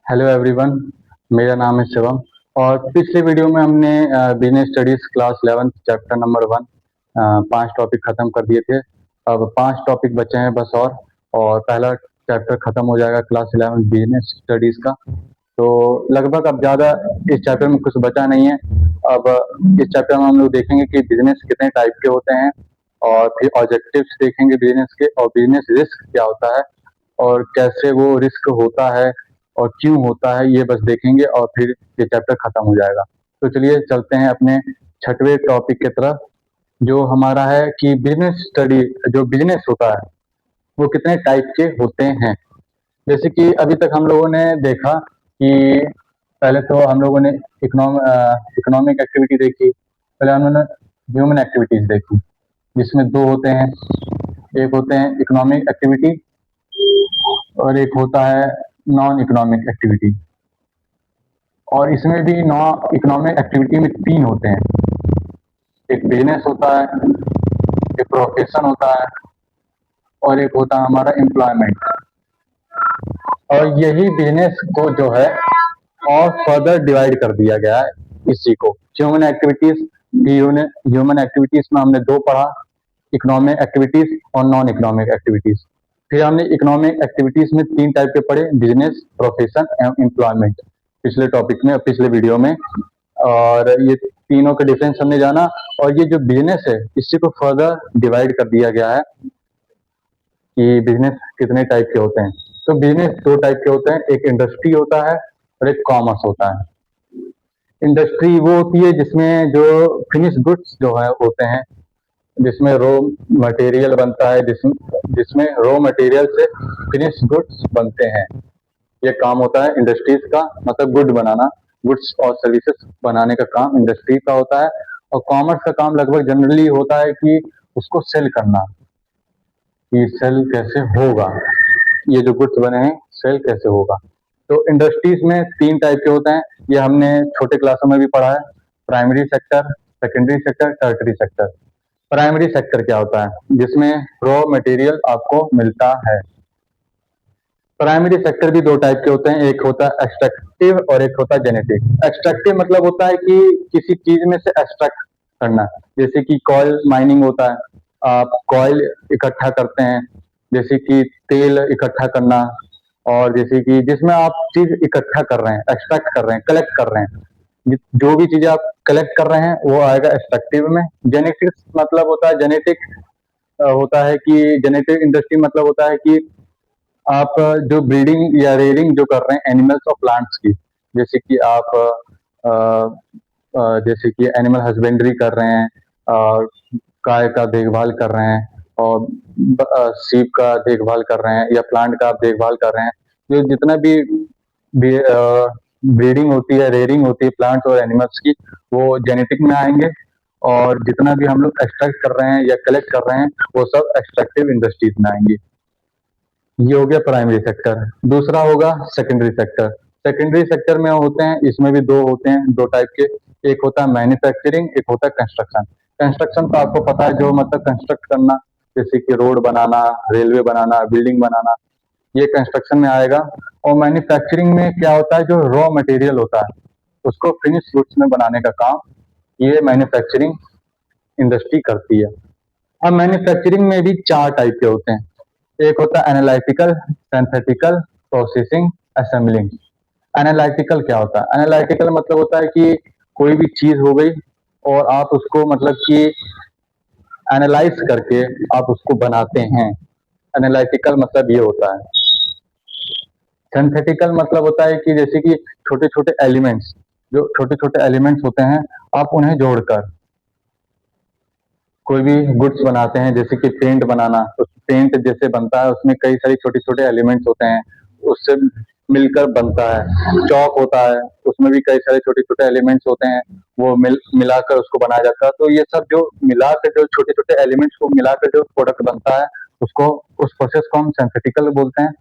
Hello everyone. मेरा नाम है शिवम। और पिछले वीडियो में हमने business studies class 11 chapter number 1 5 topic ख़त्म कर दिए थे। अब 5 टॉपिक बचे हैं बस। और पहला चैप्टर ख़त्म हो जाएगा क्लास 11 बिजनेस स्टडीज़ का। तो लगभग अब ज़्यादा इस चैप्टर में कुछ बचा नहीं है। अब इस चैप्टर में हम लोग देखेंगे कि बिजनेस कितने टाइप के होते हैं, और फिर ऑब्जेक्टिव्स देखेंगे बिजनेस के, और बिजनेस रिस्क क्या होता है और कैसे वो रिस्क होता है और क्यों होता है, ये बस देखेंगे और फिर ये चैप्टर खत्म हो जाएगा। तो चलिए चलते हैं अपने छठवें टॉपिक की तरफ, जो हमारा है कि बिजनेस स्टडी, जो बिजनेस होता है वो कितने टाइप के होते हैं। जैसे कि अभी तक हम लोगों ने देखा कि पहले तो हम लोगों ने इकोनॉमिक एक्टिविटी देखी, पहले हमने ह्यूमन एक्टिविटीज देखी, जिसमें दो होते हैं। एक होते हैं इकोनॉमिक एक्टिविटी और एक होता है नॉन इकोनॉमिक एक्टिविटी। और इसमें भी नॉन इकोनॉमिक एक्टिविटी में 3 होते हैं। एक बिजनेस होता है, एक प्रोफेशन होता है, और एक होता है हमारा एम्प्लॉयमेंट। और यही बिजनेस को जो है और फर्दर डिवाइड कर दिया गया है इसी को। ह्यूमन एक्टिविटीज, ह्यूमन एक्टिविटीज में हमने 2 पढ़ा, इकोनॉमिक एक्टिविटीज और नॉन इकोनॉमिक एक्टिविटीज। फिर हमने इकोनॉमिक एक्टिविटीज में 3 टाइप के पढ़े, बिजनेस, प्रोफेशन एंड एम्प्लॉयमेंट, पिछले टॉपिक में, पिछले वीडियो में। और ये तीनों के डिफरेंस हमने जाना। और ये जो बिजनेस है इसी को फर्दर डिवाइड कर दिया गया है कि बिजनेस कितने टाइप के होते हैं। तो बिजनेस 2 टाइप के होते हैं, एक इंडस्ट्री होता है और एक कॉमर्स होता है। इंडस्ट्री वो होती है जिसमें जो फिनिश गुड्स जो है होते हैं, जिसमें रॉ मटेरियल बनता है, जिसमें रॉ मटेरियल से फिनिश गुड्स बनते हैं। ये काम होता है इंडस्ट्रीज का, मतलब गुड बनाना, गुड्स और सर्विसेज बनाने का काम इंडस्ट्री का होता है। और कॉमर्स का काम लगभग जनरली होता है कि उसको सेल करना, कि सेल कैसे होगा, ये जो गुड्स बने हैं सेल कैसे होगा। तो इंडस्ट्रीज में 3 टाइप के होते हैं, ये हमने छोटे क्लासों में भी पढ़ा है। Primary sector, secondary sector, tertiary sector. Primary sector क्या होता है, जिसमें रॉ मटेरियल आपको मिलता है। प्राइमरी सेक्टर भी 2 टाइप के होते हैं, एक होता है एक्सट्रैक्टिव और एक होता है जेनेटिक। एक्सट्रैक्टिव मतलब होता है कि किसी चीज में से एक्सट्रैक्ट करना, जैसे कि कॉयल माइनिंग होता है, आप कॉयल इकट्ठा करते हैं, जैसे कि तेल इकट्ठा करना, और जैसे कि जिसमें आप चीज इकट्ठा कर रहे हैं, एक्सट्रैक्ट कर रहे हैं, कलेक्ट कर रहे हैं, जो भी चीजें आप कलेक्ट कर रहे हैं वो आएगा एक्सट्रैक्टिव में। जेनेटिक मतलब होता है, जेनेटिक होता है कि जेनेटिक इंडस्ट्री मतलब होता है कि आप जो ब्रीडिंग या रेयरिंग जो कर रहे हैं एनिमल्स और प्लांट्स की, जैसे कि आप जैसे कि एनिमल हस्बेंड्री कर रहे हैं, और गाय का देखभाल कर रहे हैं, और सीप का देखभाल कर रहे हैं, या प्लांट का आप देखभाल कर रहे हैं। जो जितना भी ब्रीडिंग होती है, रेयरिंग होती है प्लांट्स और एनिमल्स की, वो जेनेटिक में आएंगे। और जितना भी हम लोग एक्सट्रैक्ट कर रहे हैं या कलेक्ट कर रहे हैं वो सब एक्सट्रैक्टिव इंडस्ट्रीज में आएंगे। ये हो गया प्राइमरी सेक्टर। दूसरा होगा सेकेंडरी सेक्टर। सेकेंडरी सेक्टर में होते हैं, इसमें भी 2 होते हैं, 2 टाइप के। एक होता है मैन्युफैक्चरिंग, एक होता है कंस्ट्रक्शन। कंस्ट्रक्शन तो आपको पता है, जो मतलब कंस्ट्रक्ट करना, जैसे कि रोड बनाना, रेलवे बनाना, बिल्डिंग बनाना, ये कंस्ट्रक्शन में आएगा। और मैन्युफैक्चरिंग में क्या होता है, जो रॉ मटेरियल होता है उसको फिनिश गुड्स में बनाने का काम ये मैन्युफैक्चरिंग इंडस्ट्री करती है। अब मैन्युफैक्चरिंग में भी 4 टाइप के होते हैं, एक होता है analytical, synthetical, processing, assembling. Analytical क्या होता है, एनालिटिकल मतलब होता है कि कोई भी चीज हो गई और आप उसको मतलब कि एनालाइज करके आप उसको बनाते हैं, एनालिटिकल मतलब ये होता है। सिंथेटिकल मतलब होता है कि जैसे कि छोटे छोटे एलिमेंट्स, जो छोटे छोटे एलिमेंट्स होते हैं आप उन्हें जोड़कर कोई भी गुड्स बनाते हैं, जैसे कि पेंट बनाना, तो पेंट जैसे बनता है उसमें कई सारे छोटे छोटे एलिमेंट्स होते हैं, उससे मिलकर बनता है। चौक होता है, उसमें भी कई सारे छोटे छोटे एलिमेंट्स होते हैं, वो मिलाकर उसको बनाया जाता है। तो ये सब जो मिलाकर, जो छोटे छोटे एलिमेंट्स को मिलाकर जो प्रोडक्ट बनता है, उसको, उस प्रोसेस को हम सिंथेटिकल बोलते हैं।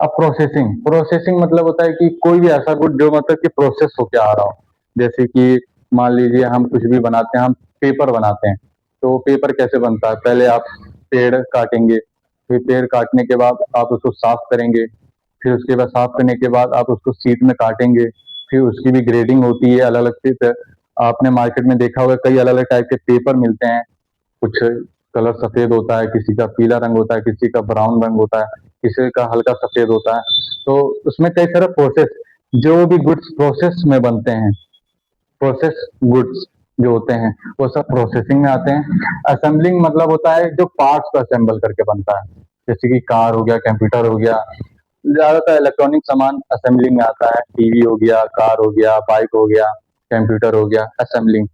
अब प्रोसेसिंग, प्रोसेसिंग मतलब होता है कि कोई भी ऐसा गुड जो मतलब कि प्रोसेस होके आ रहा हो, जैसे कि मान लीजिए हम कुछ भी बनाते हैं, हम पेपर बनाते हैं, तो पेपर कैसे बनता है, पहले आप पेड़ काटेंगे, फिर पेड़ काटने के बाद आप उसको साफ करेंगे, फिर उसके बाद साफ करने के बाद आप उसको शीट में काटेंगे, फिर उसकी भी ग्रेडिंग होती है अलग अलग शीट। आपने मार्केट में देखा होगा कई अलग अलग टाइप के पेपर मिलते हैं, कुछ कलर सफेद होता है, किसी का पीला रंग होता है, किसी का ब्राउन रंग होता है, किसी का हल्का सफेद होता है। तो उसमें कई सारे प्रोसेस, जो भी गुड्स प्रोसेस में बनते हैं, प्रोसेस गुड्स जो होते हैं वो सब प्रोसेसिंग में आते हैं। असेंबलिंग मतलब होता है जो पार्ट्स को असेंबल करके बनता है, जैसे कि कार हो गया, कंप्यूटर हो गया, ज्यादातर इलेक्ट्रॉनिक सामान असेंबलिंग में आता है। टीवी हो गया, कार हो गया, बाइक हो गया, कंप्यूटर हो गया, असेंबलिंग।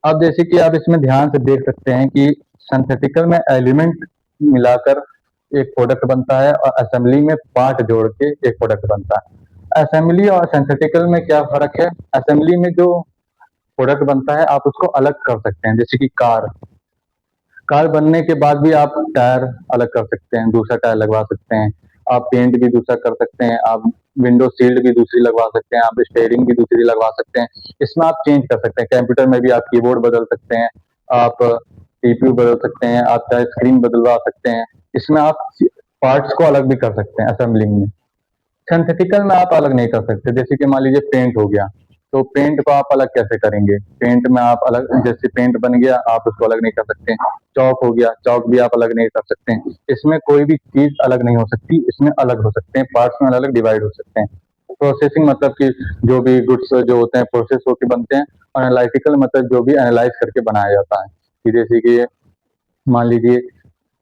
अब जैसे कि आप इसमें ध्यान से देख सकते हैं कि सिंथेटिकल में एलिमेंट मिलाकर एक प्रोडक्ट बनता है और असेंबली में पार्ट जोड़ के एक प्रोडक्ट बनता है। असेंबली और सिंथेटिकल में क्या फर्क है? असेंबली में जो प्रोडक्ट बनता है आप उसको अलग कर सकते हैं, जैसे कि कार, कार बनने के बाद भी आप टायर अलग कर सकते हैं, दूसरा टायर लगवा सकते हैं, आप पेंट भी दूसरा कर सकते हैं, आप विंडो शील्ड भी दूसरी लगवा सकते हैं, आप स्टेयरिंग भी दूसरी लगवा सकते हैं। इसमें आप चेंज कर सकते हैं। कंप्यूटर में भी आप कीबोर्ड बदल सकते हैं, आप सीपीयू बदल सकते हैं, आप चाहे स्क्रीन बदलवा सकते हैं। इसमें आप पार्ट्स को अलग भी कर सकते हैं असेंबलिंग में। सिंथेटिकल में आप अलग नहीं कर सकते। जैसे कि मान लीजिए पेंट हो गया, तो पेंट को आप अलग कैसे करेंगे? पेंट में आप अलग, जैसे पेंट बन गया आप उसको अलग नहीं कर सकते। चौक हो गया, चौक भी आप अलग नहीं कर सकते। इसमें कोई भी चीज अलग नहीं हो सकती, इसमें अलग हो सकते हैं, पार्ट्स में अलग अलग डिवाइड हो सकते हैं। प्रोसेसिंग मतलब कि जो भी गुड्स जो होते हैं प्रोसेस होकर बनते हैं, और एनालिटिकल मतलब जो भी एनालाइज करके बनाया जाता है। कि जैसे कि मान लीजिए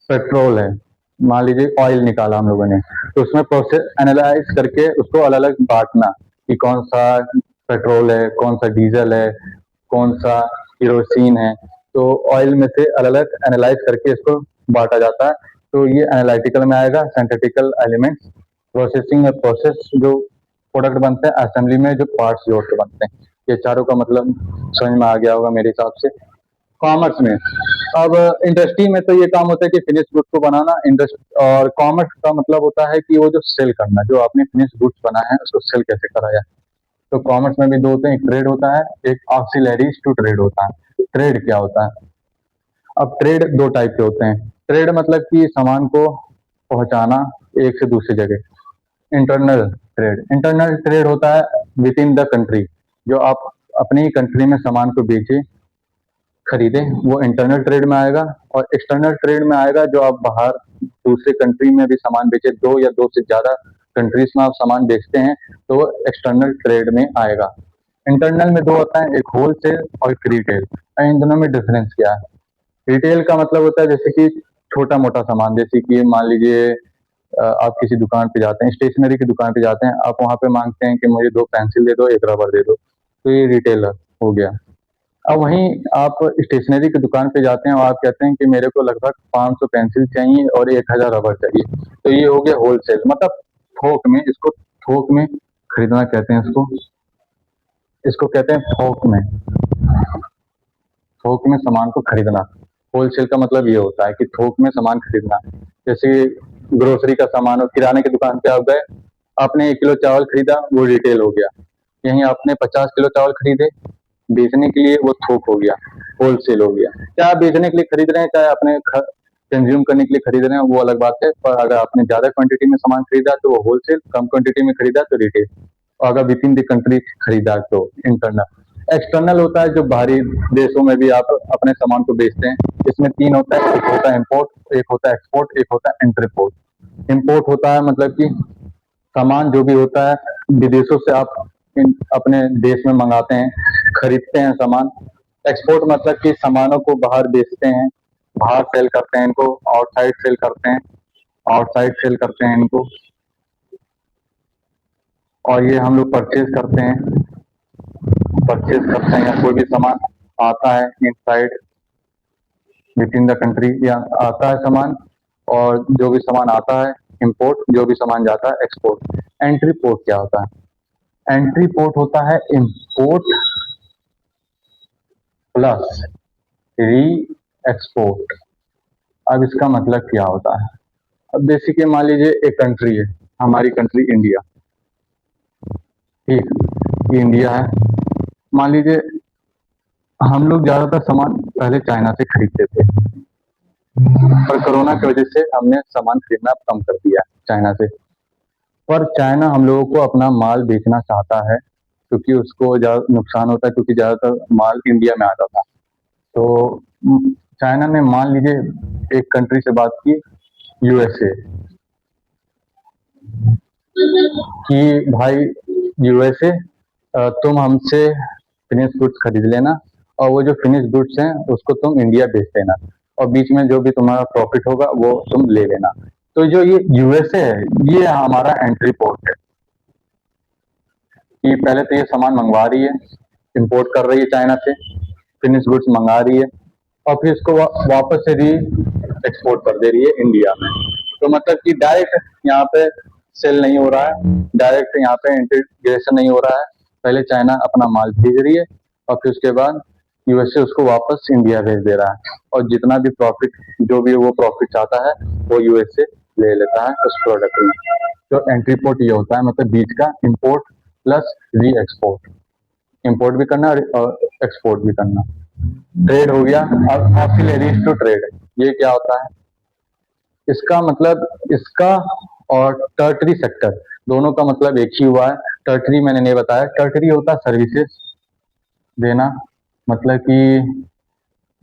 पेट्रोल है, मान लीजिए ऑयल निकाला हम लोगों ने, तो उसमें प्रोसेस एनालाइज करके उसको अलग अलग बांटना कि कौन सा पेट्रोल है, कौन सा डीजल है, कौन सा केरोसिन है। तो ऑयल में से अलग अलग एनालाइज करके इसको बांटा जाता है। तो ये एनालिटिकल में आएगा। सिंथेटिकल एलिमेंट्स, प्रोसेसिंग में प्रोसेस जो प्रोडक्ट बनते हैं, असेंबली में जो पार्ट्स जोड़ के बनते हैं। ये चारों का मतलब समझ में आ गया होगा मेरे हिसाब से। कॉमर्स में, अब इंडस्ट्री में तो ये काम होता है कि फिनिश गुड्स को बनाना। इंडस्ट्री और कॉमर्स का मतलब होता है कि वो जो सेल करना, जो आपने फिनिश गुड्स बनाया है उसको सेल कैसे करा जाए। तो कॉमर्स में भी दो होते हैं, एक ट्रेड होता है, एक ऑक्सिलरीज टू ट्रेड होता है। ट्रेड क्या होता है? अब ट्रेड दो टाइप के होते हैं। ट्रेड मतलब कि सामान को पहुंचाना एक से दूसरी जगह। इंटरनल ट्रेड, इंटरनल ट्रेड होता है विद इन द कंट्री, जो आप अपनी कंट्री में सामान को बेचे खरीदे, वो इंटरनल ट्रेड में आएगा। और एक्सटर्नल ट्रेड में आएगा जो आप बाहर दूसरे कंट्री में भी सामान बेचे, दो या दो से ज्यादा कंट्रीज में आप सामान बेचते हैं, तो वो एक्सटर्नल ट्रेड में आएगा। इंटरनल में दो होता है, एक होलसेल और एक रिटेल। इन दोनों में डिफरेंस क्या है? रिटेल का मतलब होता है जैसे कि छोटा मोटा सामान, जैसे कि मान लीजिए आप किसी दुकान पे जाते हैं, स्टेशनरी की दुकान पे जाते हैं, आप वहां पे मांगते हैं कि मुझे 2 पेंसिल दे दो, 1 रबर दे दो, तो ये रिटेलर हो गया। अब वहीं आप स्टेशनरी की दुकान पे जाते हैं और आप कहते हैं कि मेरे को लगभग 500 पेंसिल चाहिए और 1000 रबर चाहिए, तो ये हो गया होलसेल, मतलब थोक में। इसको थोक में खरीदना कहते हैं, इसको इसको कहते हैं थोक में। थोक में सामान को खरीदना। होलसेल का मतलब ये होता है कि थोक में सामान खरीदना। जैसे ग्रोसरी का सामान हो, किराने की दुकान पे आप गए, आपने 1 किलो चावल खरीदा, वो रिटेल हो गया। यहीं आपने 50 किलो चावल खरीदे बेचने के लिए, वो थोक हो गया, होलसेल हो गया। चाहे आप बेचने के लिए खरीद रहे हैं, चाहे अपने कंज्यूम करने के लिए खरीद रहे हैं, वो अलग बात है। पर अगर आपने ज्यादा क्वांटिटी में सामान खरीदा तो वो होलसेल, कम क्वांटिटी में खरीदा तो रिटेल, और अगर विद इन द कंट्री खरीदा तो इंटरनल। एक्सटर्नल होता है जो बाहरी देशों में भी आप अपने सामान को बेचते हैं। इसमें 3 होता है, एक होता है इम्पोर्ट, एक होता है एक्सपोर्ट, एक होता है इंटरपोर्ट। इम्पोर्ट होता है मतलब कि सामान जो भी होता है विदेशों से आप अपने देश में मंगाते हैं, खरीदते हैं सामान। एक्सपोर्ट मतलब कि सामानों को बाहर बेचते हैं, बाहर सेल करते हैं, इनको आउटसाइड सेल करते हैं, आउटसाइड सेल करते हैं इनको। और ये हम लोग परचेज करते हैं, या कोई भी सामान आता है inside with in the country, या आता है सामान, और जो भी सामान आता है इंपोर्ट, जो भी सामान जाता है एक्सपोर्ट। एंट्री पोर्ट क्या होता है? एंट्री पोर्ट होता है इंपोर्ट प्लस री एक्सपोर्ट। अब इसका मतलब क्या होता है? अब बेसिकली मान लीजिए एक कंट्री है, हमारी कंट्री इंडिया, ठीक, ये इंडिया है। मान लीजिए हम लोग ज्यादातर सामान पहले चाइना से खरीदते थे, पर कोरोना की वजह से हमने सामान खरीदना कम कर दिया चाइना से। पर चाइना हम लोगों को अपना माल बेचना चाहता है, क्योंकि उसको ज़्यादा नुकसान होता है, क्योंकि ज़्यादातर माल इंडिया में आता था। तो चाइना ने मान लीजिए एक कंट्री से बात की, यूएसए, कि भाई यूएसए, तुम हमसे फिनिश गुड्स खरीद लेना, और वो जो फिनिश गुड्स हैं उसको तुम इंडिया बेच देना, और बीच में जो भी तुम्हारा प्रॉफिट होगा वो तुम ले लेना। तो जो ये यूएसए है, ये हमारा एंट्री पोर्ट है, कि पहले तो ये सामान मंगवा रही है, इंपोर्ट कर रही है चाइना से, फिनिश गुड्स मंगा रही है, और फिर इसको वापस से री एक्सपोर्ट कर दे रही है इंडिया में। तो मतलब कि डायरेक्ट यहाँ पे सेल नहीं हो रहा है, डायरेक्ट यहाँ पे इंटीग्रेशन नहीं हो रहा है। पहले चाइना अपना माल भेज रही है, और फिर उसके बाद यूएसए उसको वापस इंडिया भेज दे रहा है, और जितना भी प्रॉफिट, जो भी वो प्रॉफिट चाहता है, वो यूएसए ले लेता है उस प्रोडक्ट में। तो एंट्री पोर्ट ये होता है, मतलब बीच का, इंपोर्ट प्लस री एक्सपोर्ट, इंपोर्ट भी करना और एक्सपोर्ट भी करना। ट्रेड हो गया। अब ऑक्सिलरीज टू ट्रेड, ये क्या होता है? इसका मतलब, इसका और टर्टरी सेक्टर दोनों का मतलब एक ही हुआ है। टर्टरी मैंने नहीं बताया, टर्टरी होता है सर्विसेज देना, मतलब कि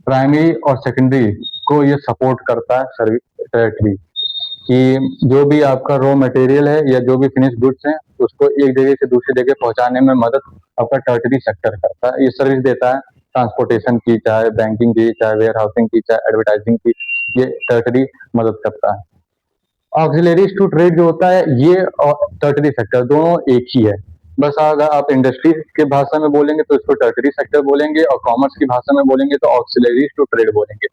प्राइमरी और सेकेंडरी को ये सपोर्ट करता है सर्विस टर्टरी, कि जो भी आपका रॉ मटेरियल है या जो भी फिनिश गुड्स हैं उसको एक जगह से दूसरी जगह पहुंचाने में मदद आपका टर्टरी सेक्टर करता है। ये सर्विस देता है ट्रांसपोर्टेशन की, चाहे बैंकिंग की, चाहे वेयर हाउसिंग की, चाहे एडवर्टाइजिंग की, ये टर्टरी मदद करता है। ऑक्सिलरीज टू ट्रेड जो होता है, ये और टर्टरी सेक्टर दोनों एक ही है। बस अगर आप इंडस्ट्री के भाषा में बोलेंगे तो इसको टर्टरी सेक्टर बोलेंगे, और कॉमर्स की भाषा में बोलेंगे तो ऑक्सिलरीज टू ट्रेड बोलेंगे।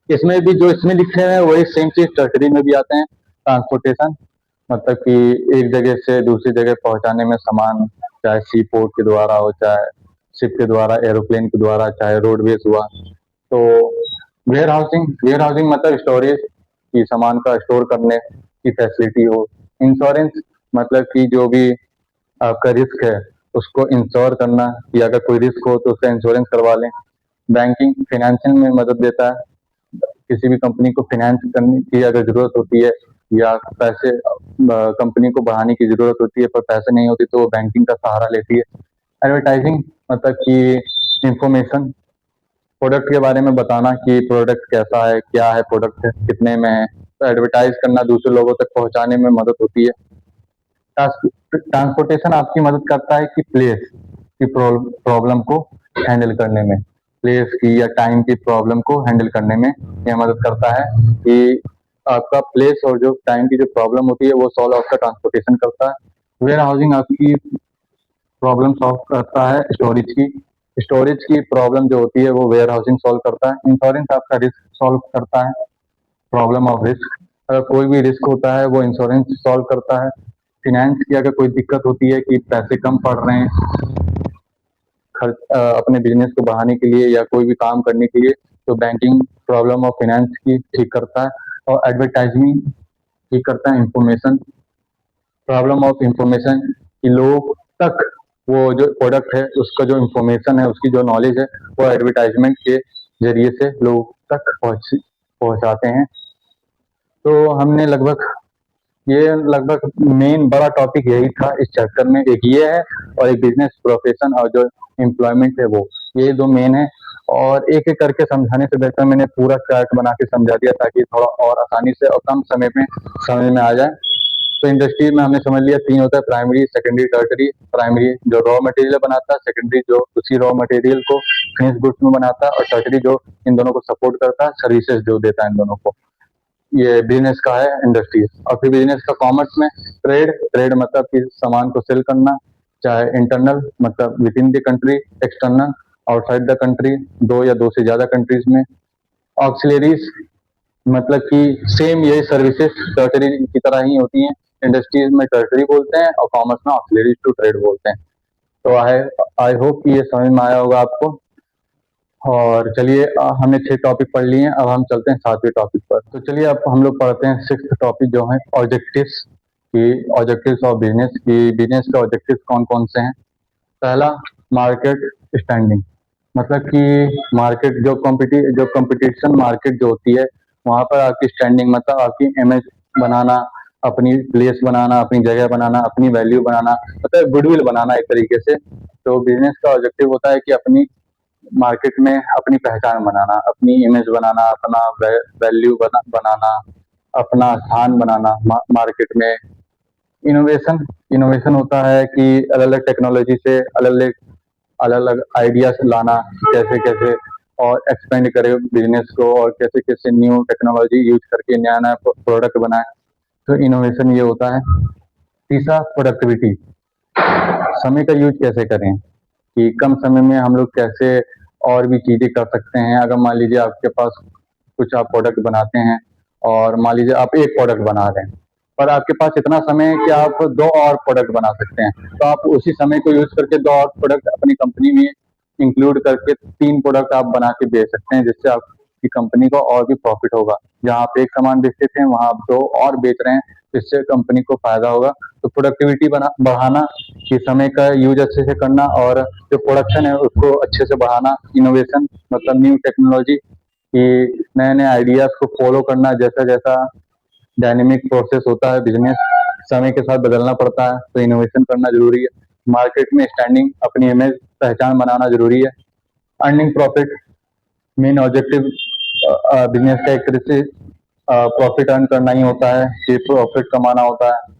इसमें भी जो इसमें लिखे हैं वही सेम चीज टर्टरी में भी आते हैं। ट्रांसपोर्टेशन, मतलब कि एक जगह से दूसरी जगह पहुंचाने में सामान, चाहे सी पोर्ट के द्वारा हो, चाहे शिप के द्वारा, एरोप्लेन के द्वारा, चाहे रोडवेज हुआ। तो वेयर हाउसिंग, वेयर हाउसिंग मतलब स्टोरेज, की सामान का स्टोर करने की फैसिलिटी हो। इंश्योरेंस, मतलब कि जो भी आपका रिस्क है उसको इंश्योर करना, कि अगर कोई रिस्क हो तो उसका इंश्योरेंस करवा लें। बैंकिंग, फाइनेंशियल में मदद देता है, किसी भी कंपनी को फाइनेंस करने की अगर जरूरत होती है, या पैसे कंपनी को बढ़ाने की जरूरत होती है पर पैसे नहीं होती, तो वो बैंकिंग का सहारा लेती है। एडवर्टाइजिंग, मतलब कि इंफॉर्मेशन, प्रोडक्ट के बारे में बताना कि प्रोडक्ट कैसा है, क्या है प्रोडक्ट, कितने में है, तो एडवर्टाइज करना, दूसरे लोगों तक पहुंचाने में मदद होती है। ट्रांसपोर्टेशन आपकी मदद करता है कि प्लेस की प्रॉब्लम को हैंडल करने में, प्लेस की या टाइम की प्रॉब्लम को हैंडल करने में यह मदद करता है, कि आपका प्लेस और जो टाइम की जो प्रॉब्लम होती है वो सॉल्व आपका ट्रांसपोर्टेशन करता है। वेयर हाउसिंग आपकी प्रॉब्लम सॉल्व करता है स्टोरेज की, स्टोरेज की प्रॉब्लम जो होती है वो वेयर हाउसिंग सॉल्व करता है। इंश्योरेंस आपका रिस्क सॉल्व करता है, प्रॉब्लम ऑफ रिस्क, अगर कोई भी रिस्क होता है वो इंश्योरेंस सॉल्व करता है। फिनेंस की अगर कोई दिक्कत होती है कि पैसे कम पड़ रहे हैं खर्च, अपने बिजनेस को बढ़ाने के लिए या कोई भी काम करने के लिए, तो बैंकिंग प्रॉब्लम और फिनेंस की ठीक करता है। और एडवर्टाइजिंग ठीक करता है इंफॉर्मेशन, प्रॉब्लम ऑफ इंफॉर्मेशन, कि लोग तक वो जो प्रोडक्ट है उसका जो इंफॉर्मेशन है, उसकी जो नॉलेज है, वो एडवर्टाइजमेंट के जरिए से लोग तक पहुंचाते हैं। तो हमने लगभग, ये लगभग मेन बड़ा टॉपिक यही था इस चैप्टर में, एक ये है और एक बिजनेस प्रोफेशन और जो एम्प्लॉयमेंट है वो, ये दो मेन है। और एक एक करके समझाने से बेहतर मैंने पूरा चार्ट बना के समझा दिया, ताकि थोड़ा और आसानी से और कम समय में समझ में आ जाए। तो इंडस्ट्री में हमने समझ लिया तीन होता है, प्राइमरी, सेकेंडरी, टर्टरी। प्राइमरी जो रॉ मटेरियल बनाता है, सेकेंडरी जो उसी रॉ मटेरियल को फिनिश गुड्स में बनाता है, और टर्टरी जो इन दोनों को सपोर्ट करता है, सर्विसेज जो देता है इन दोनों को। ये बिजनेस का है इंडस्ट्रीज। और फिर बिजनेस का कॉमर्स में ट्रेड, ट्रेड मतलब कि सामान को सेल करना, चाहे इंटरनल मतलब with in the country, external outside the country, दो या दो से ज्यादा कंट्रीज में। ऑक्सिलरीज मतलब कि सेम यही सर्विसेज टर्टरी की तरह ही होती हैं, इंडस्ट्रीज में टर्टरी बोलते हैं और कॉमर्स में ऑक्सिलरीज टू ट्रेड बोलते हैं। तो आई आई होप कि ये समझ में आया होगा आपको। और चलिए, हमने 6 टॉपिक पढ़ लिए हैं, अब हम चलते हैं 7वें टॉपिक पर। तो चलिए अब हम लोग पढ़ते हैं 6th टॉपिक जो है ऑब्जेक्टिव्स, की ऑब्जेक्टिव्स ऑफ बिजनेस, की बिजनेस के ऑब्जेक्टिव्स कौन कौन से हैं। पहला, मार्केट स्टैंडिंग, मतलब कि मार्केट जो कंपटीशन मार्केट जो होती है, वहाँ पर आपकी स्टैंडिंग मतलब आपकी इमेज बनाना, अपनी प्लेस बनाना, अपनी जगह बनाना, अपनी वैल्यू बनाना, मतलब गुडविल बनाना एक तरीके से। तो बिजनेस का ऑब्जेक्टिव होता है कि अपनी मार्केट में अपनी पहचान बनाना, अपनी इमेज बनाना, अपना वैल्यू बनाना, अपना स्थान बनाना मार्केट में। इनोवेशन इनोवेशन होता है कि अलग अलग टेक्नोलॉजी से अलग अलग आइडियाज लाना, कैसे कैसे और एक्सपेंड करे बिजनेस को, और कैसे कैसे न्यू टेक्नोलॉजी यूज करके नया नया प्रोडक्ट बनाए। तो इनोवेशन ये होता है। तीसरा, प्रोडक्टिविटी, समय का यूज कैसे करें, कि कम समय में हम लोग कैसे और भी चीजें कर सकते हैं। अगर मान लीजिए आपके पास कुछ आप प्रोडक्ट बनाते हैं, और मान लीजिए आप एक प्रोडक्ट बना रहे हैं, पर आपके पास इतना समय है कि आप दो और प्रोडक्ट बना सकते हैं, तो आप उसी समय को यूज करके दो और प्रोडक्ट अपनी कंपनी में इंक्लूड करके 3 प्रोडक्ट आप बना के बेच सकते हैं, जिससे आपकी कंपनी को और भी प्रॉफिट होगा। जहाँ आप एक सामान बेचते थे, वहां आप दो और बेच रहे हैं, जिससे कंपनी को फायदा होगा। तो प्रोडक्टिविटी बढ़ाना, कि समय का यूज अच्छे से करना, और जो प्रोडक्शन है उसको अच्छे से बढ़ाना। इनोवेशन मतलब न्यू टेक्नोलॉजी, कि नए नए आइडियाज को फॉलो करना। जैसा जैसा डायनेमिक प्रोसेस होता है बिजनेस, समय के साथ बदलना पड़ता है, तो इनोवेशन करना जरूरी है। मार्केट में स्टैंडिंग, अपनी इमेज पहचान बनाना जरूरी है। Earning profit, main objective business का एक तरह से प्रॉफिट अर्न करना ही होता है, कि प्रॉफिट कमाना होता है।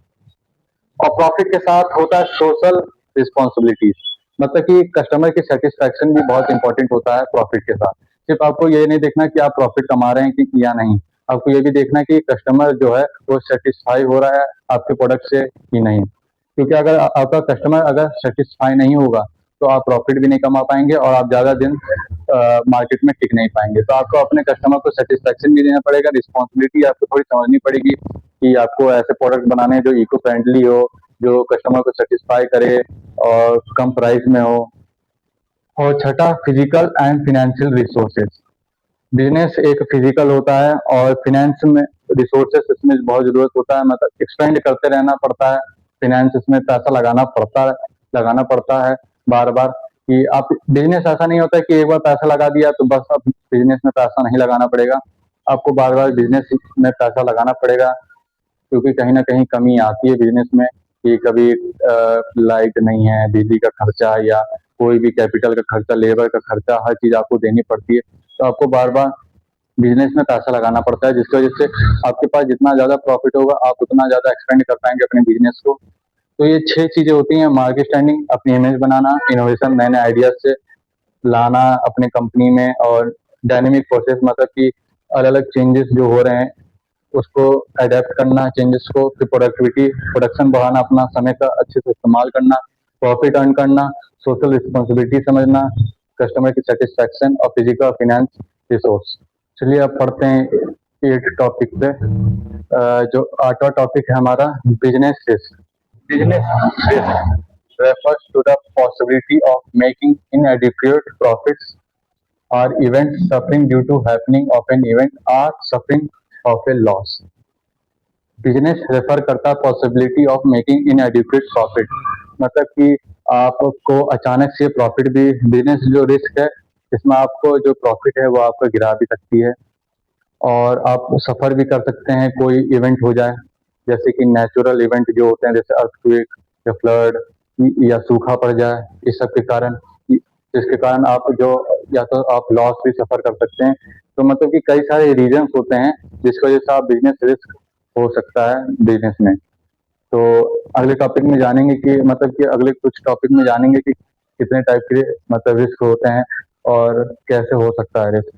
और प्रॉफिट के साथ होता है सोशल रिस्पॉन्सिबिलिटीज, मतलब कि कस्टमर की सेटिस्फैक्शन भी बहुत इंपॉर्टेंट होता है प्रॉफिट के साथ। सिर्फ आपको ये नहीं देखना कि आप प्रॉफिट कमा रहे हैं कि या नहीं, आपको ये भी देखना कि कस्टमर जो है वो सेटिस्फाई हो रहा है आपके प्रोडक्ट से कि नहीं। क्योंकि अगर आपका कस्टमर अगर सेटिस्फाई नहीं होगा, तो आप प्रॉफिट भी नहीं कमा पाएंगे, और आप ज्यादा दिन मार्केट में टिक नहीं पाएंगे। तो आपको अपने कस्टमर को सेटिस्फैक्शन भी देना पड़ेगा, रिस्पॉन्सिबिलिटी आपको थोड़ी समझनी पड़ेगी, कि आपको ऐसे प्रोडक्ट बनाने हैं जो इको फ्रेंडली हो, जो कस्टमर को सेटिस्फाई करे, और कम प्राइस में हो। और छठा, physical and financial resources. Business एक फिजिकल होता है, और फिनेंस में रिसोर्सेस इसमें बहुत जरूरत होता है, मतलब एक्सपेंड करते रहना पड़ता है। फिनेंस इसमें पैसा लगाना पड़ता है बार बार। कि आप बिजनेस ऐसा नहीं होता है कि एक बार पैसा लगा दिया तो बस अब बिजनेस में पैसा नहीं लगाना पड़ेगा, आपको बार बार बिजनेस में पैसा लगाना पड़ेगा। क्योंकि कहीं न कहीं कमी आती है बिज़नेस में, कि कभी लाइट नहीं है, बिजली का खर्चा, या कोई भी कैपिटल का खर्चा, लेबर का खर्चा, हर चीज़ आपको देनी पड़ती है। तो आपको बार-बार बिज़नेस में पैसा लगाना पड़ता है, जिसकी वजह से आपके पास जितना ज़्यादा प्रॉफ़िट होगा, आप उतना ज़्यादा एक्सपेंड कर पाएँगे अपने बिज़नेस को। तो ये 6 चीज़ें होती हैं: मार्केट स्टैंडिंग, अपनी इमेज बनाना, इनोवेशन, नए-नए आइडियाज़ से लाना अपने कंपनी में, और डायनामिक प्रोसेस, मतलब कि अलग-अलग चेंजेस जो हो रहे हैं उसको अडेप्ट करना चेंजेस को। फिर प्रोडक्टिविटी, प्रोडक्शन बढ़ाना, अपना समय का अच्छे से इस्तेमाल करना, प्रॉफिट अर्न करना, सोशल रिस्पॉन्सिबिलिटी समझना, कस्टमर की सेटिस्फैक्शन, और फिजिकल फाइनेंस रिसोर्स। चलिए अब पढ़ते हैं 8 टॉपिक पे। जो 8वां टॉपिक है हमारा, business risk. Business risk refers to the possibility of making inadequate profits, or events suffering due to happening of an event, or suffering of a loss। Business refer करता है पॉसिबिलिटी ऑफ मेकिंग इनएडिक्वेट प्रॉफिट, मतलब कि आपको अचानक से profit भी, business जो risk है इसमें आपको जो प्रॉफिट है वो आपको गिरा भी सकती है, और आप सफ़र भी कर सकते हैं। कोई इवेंट हो जाए, जैसे कि नेचुरल इवेंट जो होते हैं, जैसे अर्थक्वेक या फ्लड, या सूखा पड़ जाए, इस सब के कारण, जिसके कारण आप जो, या तो आप लॉस भी सफ़र कर सकते हैं। तो मतलब कि कई सारे रीजंस होते हैं जिसकी वजह से आप बिजनेस रिस्क हो सकता है बिजनेस में। तो अगले टॉपिक में जानेंगे कि, मतलब कि अगले कुछ टॉपिक में जानेंगे कि कितने टाइप के मतलब रिस्क होते हैं, और कैसे हो सकता है रिस्क।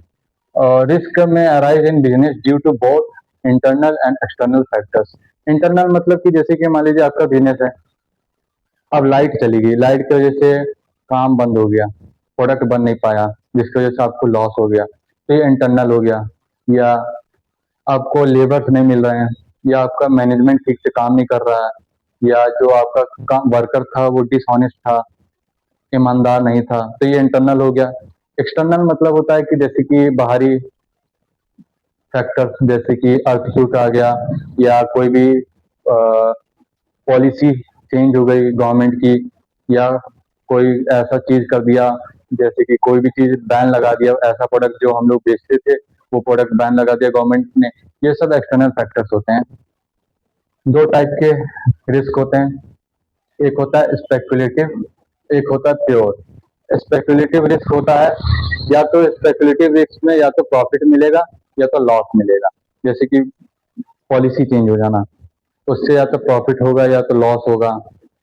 रिस्क में arise in business due to both internal and external factors. Internal मतलब कि जैसे कि मान लीजिए आपका बिजनेस है, अब लाइट चली गई, लाइट की वजह से काम बंद हो गया, प्रोडक्ट बन नहीं पाया, जिसकी वजह से आपको लॉस हो गया, तो ये इंटरनल हो गया। या आपको लेबर्स नहीं मिल रहे हैं, या आपका मैनेजमेंट ठीक से काम नहीं कर रहा है, या जो आपका वर्कर था वो डिसऑनेस्ट था, ईमानदार नहीं था, तो ये इंटरनल हो गया। एक्सटर्नल मतलब होता है कि जैसे कि बाहरी फैक्टर्स, जैसे कि अर्थक्वेक आ गया, या कोई भी पॉलिसी चेंज हो गई गवर्नमेंट की, या कोई ऐसा चीज कर दिया, जैसे कि कोई भी चीज बैन लगा दिया, ऐसा प्रोडक्ट जो हम लोग बेचते थे वो प्रोडक्ट बैन लगा दिया गवर्नमेंट ने। ये सब एक्सटर्नल फैक्टर्स होते हैं। दो टाइप के रिस्क होते हैं, एक होता है स्पेकुलेटिव, एक होता है प्योर। स्पेकुलेटिव रिस्क होता है, या तो स्पेकुलेटिव रिस्क में या तो प्रॉफिट मिलेगा या तो लॉस मिलेगा। जैसे कि पॉलिसी चेंज हो जाना, उससे या तो प्रॉफिट होगा या तो लॉस होगा।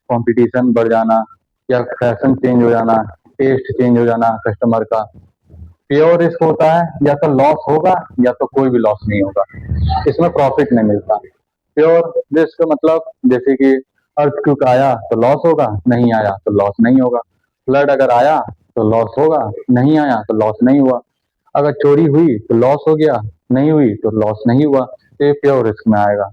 कंपटीशन बढ़ जाना, या फैशन चेंज हो जाना, टेस्ट चेंज हो जाना कस्टमर का। प्योर रिस्क होता है, या तो लॉस होगा या तो कोई भी लॉस नहीं होगा, इसमें प्रॉफिट नहीं मिलता। प्योर रिस्क मतलब जैसे कि अर्थक्वेक आया तो लॉस होगा, नहीं आया तो लॉस नहीं होगा। फ्लड अगर आया तो लॉस होगा, नहीं आया तो लॉस नहीं हुआ। अगर चोरी हुई तो लॉस हो गया, नहीं हुई तो लॉस नहीं हुआ। तो ये प्योर रिस्क में आएगा।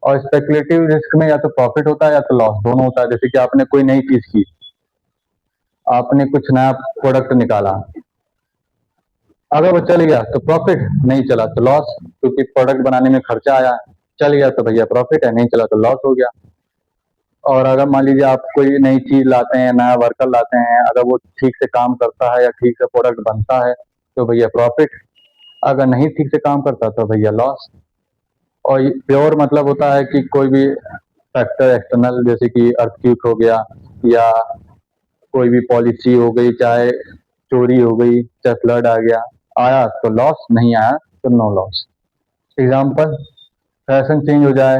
और स्पेकुलेटिव रिस्क में या तो प्रॉफिट होता है या तो लॉस, दोनों होता है। जैसे कि आपने कोई नई चीज की, आपने कुछ नया प्रोडक्ट निकाला, अगर वो चल गया तो प्रॉफिट, नहीं चला तो लॉस, क्योंकि प्रोडक्ट बनाने में खर्चा आया। चल गया तो भैया प्रॉफिट है, नहीं चला तो लॉस हो गया। और अगर मान लीजिए आप कोई नई चीज लाते हैं, नया वर्कर लाते हैं, अगर वो ठीक से काम करता है या ठीक से प्रोडक्ट बनता है तो भैया प्रॉफिट, अगर नहीं ठीक से काम करता तो भैया लॉस। और प्योर मतलब होता है कि कोई भी फैक्टर एक्सटर्नल, जैसे कि अर्थक्वेक हो गया, या कोई भी पॉलिसी हो गई, चाहे चोरी हो गई, चाहे फ्लड आ गया, आया तो लॉस, नहीं आया तो no loss. Example, fashion change हो जाए,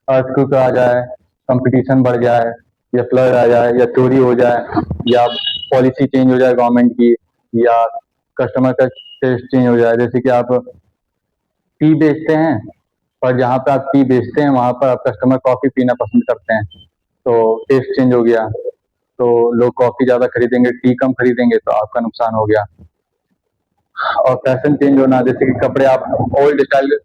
अर्थक्वेक आ जाए, कंपटीशन बढ़ जाए, या फ्लड आ जाए, या चोरी हो जाए, या पॉलिसी चेंज हो जाए गवर्नमेंट की, या कस्टमर का टेस्ट चेंज हो जाए। जैसे कि आप टी बेचते हैं, और जहाँ पे आप टी बेचते हैं वहाँ पर आप कस्टमर कॉफी पीना पसंद करते हैं, तो टेस्ट चेंज हो गया, तो लोग कॉफी ज्यादा खरीदेंगे, टी कम खरीदेंगे, तो आपका नुकसान हो गया। और फैशन चेंज होना, जैसे कि कपड़े आप ओल्ड स्टाइल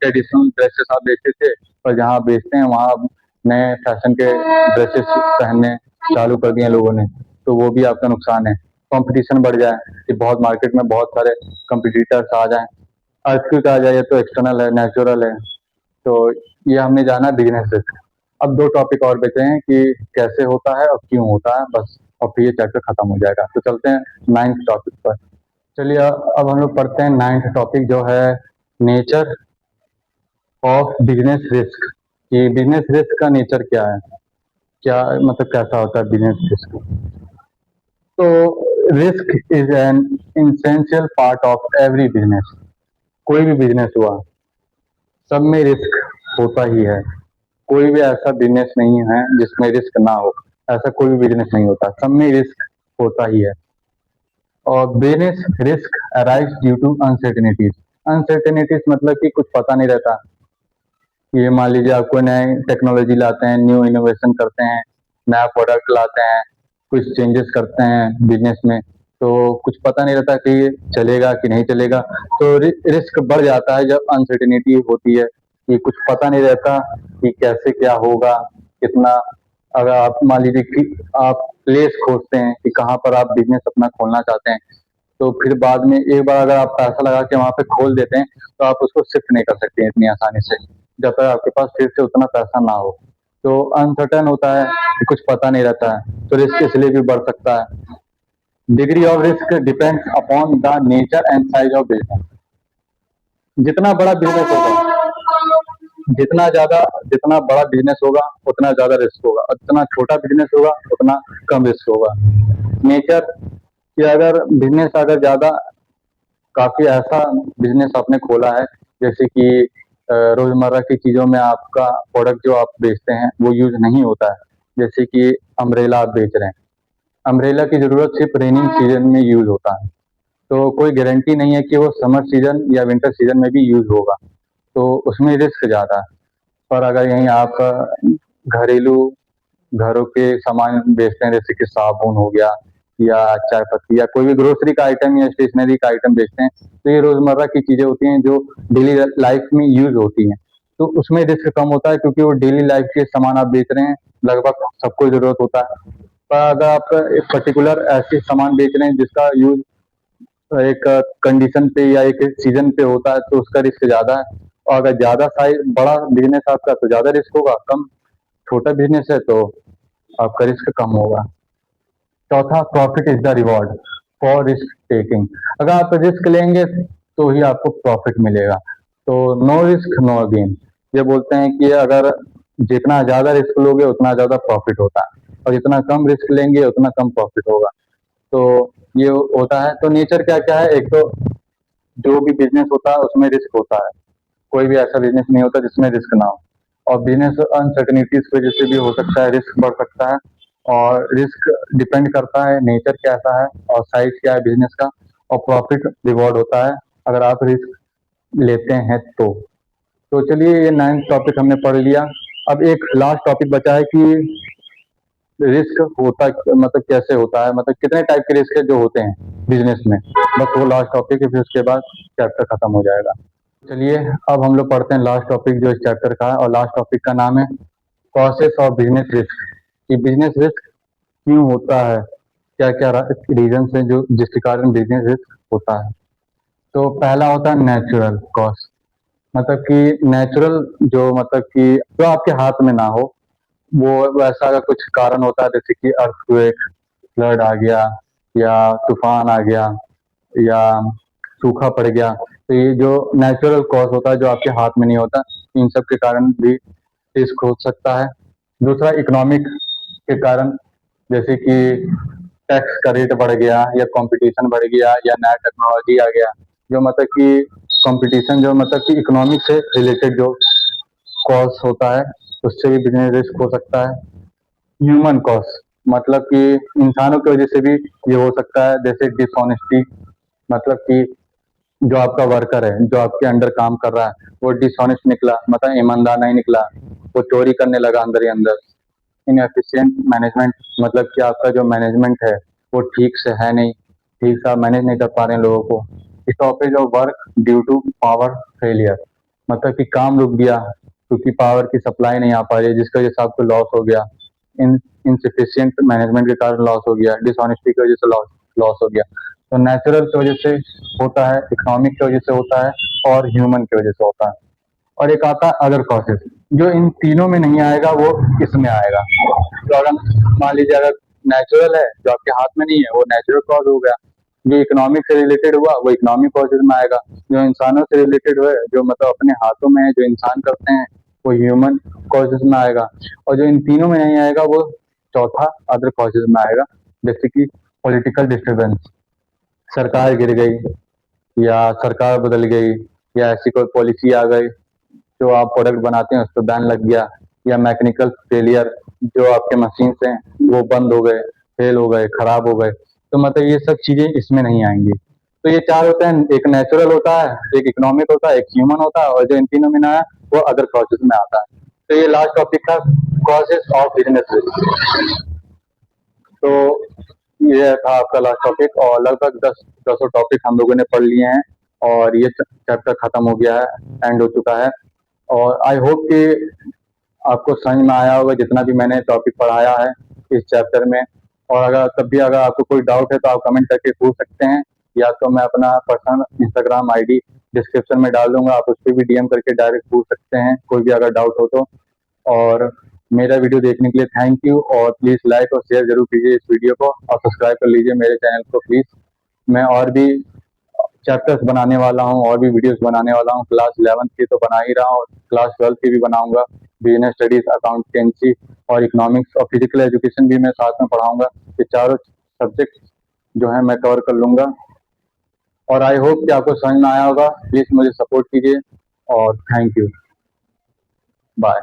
ट्रेडिशनल ड्रेसेस आप बेचते थे, और जहाँ बेचते हैं वहाँ नए फैशन के ड्रेसेस पहनने चालू कर दिए लोगों ने, तो वो भी आपका नुकसान है। कंपटीशन बढ़ जाए कि बहुत मार्केट में बहुत सारे कंपटीटर्स आ जाएं, अर्थक्वेक आ जाए, तो एक्सटर्नल है, नेचुरल है। तो ये हमने जाना बिजनेस रिस्क। अब दो टॉपिक और बचे हैं कि कैसे होता है और क्यों होता है, बस, और फिर ये चैप्टर खत्म हो जाएगा। तो चलते हैं नाइन्थ टॉपिक पर। चलिए अब हम लोग पढ़ते हैं नाइन्थ टॉपिक, जो है नेचर ऑफ बिजनेस रिस्क। कि बिजनेस रिस्क का नेचर क्या है, क्या मतलब कैसा होता है बिजनेस रिस्क। तो risk is an essential part of every business. कोई भी बिजनेस हुआ, सब में रिस्क होता ही है। कोई भी ऐसा बिजनेस नहीं है जिसमें रिस्क ना हो, ऐसा कोई भी बिजनेस नहीं होता, सब में रिस्क होता ही है। और business risk arise due to uncertainties. Uncertainties मतलब कि कुछ पता नहीं रहता। ये मान लीजिए आप कोई नए टेक्नोलॉजी लाते हैं, न्यू इनोवेशन करते हैं, नया प्रोडक्ट लाते हैं, कुछ चेंजेस करते हैं बिजनेस में, तो कुछ पता नहीं रहता कि ये चलेगा कि नहीं चलेगा। तो रिस्क बढ़ जाता है जब अनसर्टेनिटी होती है, कि कुछ पता नहीं रहता कि कैसे क्या होगा, कितना। अगर आप मान लीजिए कि आप प्लेस खोजते हैं कि कहाँ पर आप बिजनेस अपना खोलना चाहते हैं, तो फिर बाद में एक बार अगर आप पैसा लगा के वहाँ पे खोल देते हैं, तो आप उसको शिफ्ट नहीं कर सकते हैं इतनी आसानी से, जब तक आपके पास फिर से उतना पैसा ना हो। तो अनसर्टेन होता है कि कुछ पता नहीं रहता है, तो रिस्क इसलिए भी बढ़ सकता है। Degree of risk depends upon the nature and size of business. जितना बड़ा बिजनेस होगा, जितना बड़ा बिजनेस होगा उतना ज्यादा रिस्क होगा, और जितना छोटा बिजनेस होगा उतना कम रिस्क होगा। नेचर कि अगर बिजनेस अगर ज्यादा, काफी ऐसा बिजनेस आपने खोला है, जैसे कि रोजमर्रा की चीजों में आपका प्रोडक्ट जो आप बेचते हैं वो यूज नहीं होता है। जैसे कि अम्ब्रेला आप बेच रहे हैं, अम्ब्रेला की जरूरत सिर्फ रेनिंग सीजन में यूज होता है, तो कोई गारंटी नहीं है कि वो समर सीजन या विंटर सीजन में भी यूज होगा, तो उसमें रिस्क ज्यादा है। पर अगर यहीं आप घरेलू घरों के सामान बेचते हैं, जैसे कि साबुन हो गया, या चाय पत्ती, या कोई भी ग्रोसरी का आइटम या स्टेशनरी का आइटम बेचते हैं, तो ये रोजमर्रा की चीजें होती हैं जो डेली लाइफ में यूज होती हैं, तो उसमें रिस्क कम होता है, क्योंकि वो डेली लाइफ के सामान आप बेच रहे हैं, लगभग सबको जरूरत होता है। पर अगर आप एक पर्टिकुलर ऐसे सामान बेच रहे हैं जिसका यूज एक कंडीशन पे या एक सीजन पे होता है, तो उसका रिस्क ज्यादा है। और अगर ज्यादा साइज बड़ा बिजनेस आपका तो ज्यादा रिस्क होगा, कम छोटा बिजनेस है तो आपका रिस्क कम होगा। चौथा, profit is the reward for risk taking. अगर आप रिस्क लेंगे तो ही आपको प्रॉफिट मिलेगा, तो नो रिस्क नो गेन। ये बोलते हैं कि अगर जितना ज़्यादा रिस्क लोगे उतना ज़्यादा प्रॉफिट होता है, और जितना कम रिस्क लेंगे उतना कम प्रॉफिट होगा। तो ये होता है। तो नेचर क्या-क्या है, एक तो जो भी बिज़नेस होता है उसमें रिस्क होता है। कोई भी ऐसा बिज़नेस नहीं होता जिसमें रिस्क ना हो, और बिज़नेस अनसर्टेनिटीज़ की वजह से भी हो सकता है, रिस्क बढ़ सकता है, और रिस्क डिपेंड करता है नेचर कैसा है और साइज़ क्या है बिज़नेस का, और प्रॉफिट रिवॉर्ड होता है अगर आप रिस्क लेते हैं तो। तो चलिए, ये 9th टॉपिक हमने पढ़ लिया। अब एक लास्ट टॉपिक बचा है कि रिस्क होता मतलब कैसे होता है, मतलब कितने टाइप के रिस्क है जो होते हैं बिज़नेस में। बस वो लास्ट टॉपिक है, फिर उसके बाद चैप्टर खत्म हो जाएगा। चलिए, अब हम लोग पढ़ते हैं लास्ट टॉपिक जो इस चैप्टर का है, और लास्ट टॉपिक का नाम है कॉजेस ऑफ बिज़नेस रिस्क, कि बिज़नेस रिस्क क्यों होता है, क्या-क्या रीज़न्स हैं जो जिसके कारण बिज़नेस रिस्क होता है। तो पहला होता है नेचुरल कॉज़, मतलब कि नेचुरल जो मतलब कि जो आपके हाथ में ना हो, वो वैसा अगर कुछ कारण होता है, जैसे कि अर्थक्वेक, फ्लड आ गया, या तूफान आ गया, या सूखा पड़ गया, तो ये जो नेचुरल कॉज होता है जो आपके हाथ में नहीं होता, इन सब के कारण भी रिस्क हो सकता है। दूसरा इकोनॉमिक के कारण, जैसे कि टैक्स का रेट बढ़ गया, या कंपटीशन बढ़ गया, या नया टेक्नोलॉजी आ गया, जो मतलब कि कंपटीशन जो मतलब कि इकोनॉमिक से रिलेटेड जो कॉज होता है, उससे भी बिजनेस रिस्क हो सकता है। ह्यूमन कॉस्ट, मतलब कि इंसानों की वजह से भी ये हो सकता है, जैसे डिसऑनेस्टी, मतलब कि जो आपका वर्कर है, जो आपके अंडर काम कर रहा है, वो डिसऑनेस्ट निकला, मतलब ईमानदार नहीं निकला, वो चोरी करने लगा अंदर ही अंदर। इनएफिशिएंट मैनेजमेंट, मतलब कि आपका जो मैनेजमेंट है वो ठीक से है नहीं, ठीक से आप मैनेज नहीं कर पा रहे हैं लोगों को। Stoppage of work due to power failure, मतलब कि काम रुक गया क्योंकि पावर की सप्लाई नहीं आ पा रही है, जिसकी वजह से आपको लॉस हो गया। इन इनसफिशिएंट मैनेजमेंट के कारण लॉस हो गया, डिसऑनेस्टी की वजह से लॉस लॉस हो गया। तो नेचुरल की वजह से होता है, इकोनॉमिक की वजह से होता है, और ह्यूमन की वजह से होता है। और एक आता है अदर कॉजेस, जो इन तीनों में नहीं आएगा वो इसमें आएगा। तो अगर मान लीजिए अगर नेचुरल है जो आपके हाथ में नहीं है, वो नेचुरल कॉज हो गया। जो इकोनॉमिक से रिलेटेड हुआ वो इकोनॉमिक कॉजेज में आएगा। जो इंसानों से रिलेटेड हुए, जो मतलब अपने हाथों में है, जो इंसान करते हैं, वो ह्यूमन कॉजेज में आएगा। और जो इन तीनों में नहीं आएगा वो चौथा अदर कॉजेज में आएगा, जैसे कि पॉलिटिकल डिस्टर्बेंस, सरकार गिर गई, या सरकार बदल गई, या ऐसी कोई पॉलिसी आ गई, जो आप प्रोडक्ट बनाते हैं उस पर बैन लग गया, या मैकेनिकल फेलियर, जो आपके मशीन्स हैं वो बंद हो गए, फेल हो गए, खराब हो गए, तो मतलब ये सब चीजें इसमें नहीं आएंगी। तो ये चार होते हैं, एक नेचुरल होता है, एक इकोनॉमिक होता है, एक ह्यूमन होता है, और जो इन तीनों में ना है वो अदर कॉजेज में आता है। तो ये लास्ट टॉपिक था, कॉजेज ऑफ बिजनेस। तो ये था आपका लास्ट टॉपिक, और लगभग 10 टॉपिक हम लोगों ने पढ़ लिए हैं, और ये चैप्टर खत्म हो गया है, एंड हो चुका है। और आई होप कि आपको समझ में आया होगा जितना भी मैंने टॉपिक पढ़ाया है इस चैप्टर में। और अगर तब भी अगर आपको कोई डाउट है तो आप कमेंट करके पूछ सकते हैं, या तो मैं अपना पर्सनल इंस्टाग्राम आईडी डिस्क्रिप्शन में डाल दूंगा, आप उस पर भी डीएम करके डायरेक्ट पूछ सकते हैं कोई भी अगर डाउट हो तो। और मेरा वीडियो देखने के लिए थैंक यू, और प्लीज़ लाइक और शेयर जरूर कीजिए इस वीडियो को, और सब्सक्राइब कर लीजिए मेरे चैनल को प्लीज़। मैं और भी चैप्टर्स बनाने वाला हूँ, और भी वीडियोस बनाने वाला हूँ। क्लास 11th की तो बना ही रहा हूँ, क्लास 12th की भी बनाऊंगा। बिजनेस स्टडीज, अकाउंटेंसी और इकोनॉमिक्स और फिजिकल एजुकेशन भी मैं साथ में पढ़ाऊंगा। ये चारों सब्जेक्ट जो है मैं कवर कर लूंगा। और आई होप कि आपको समझ में आया होगा। प्लीज़ मुझे सपोर्ट कीजिए, और थैंक यू, बाय।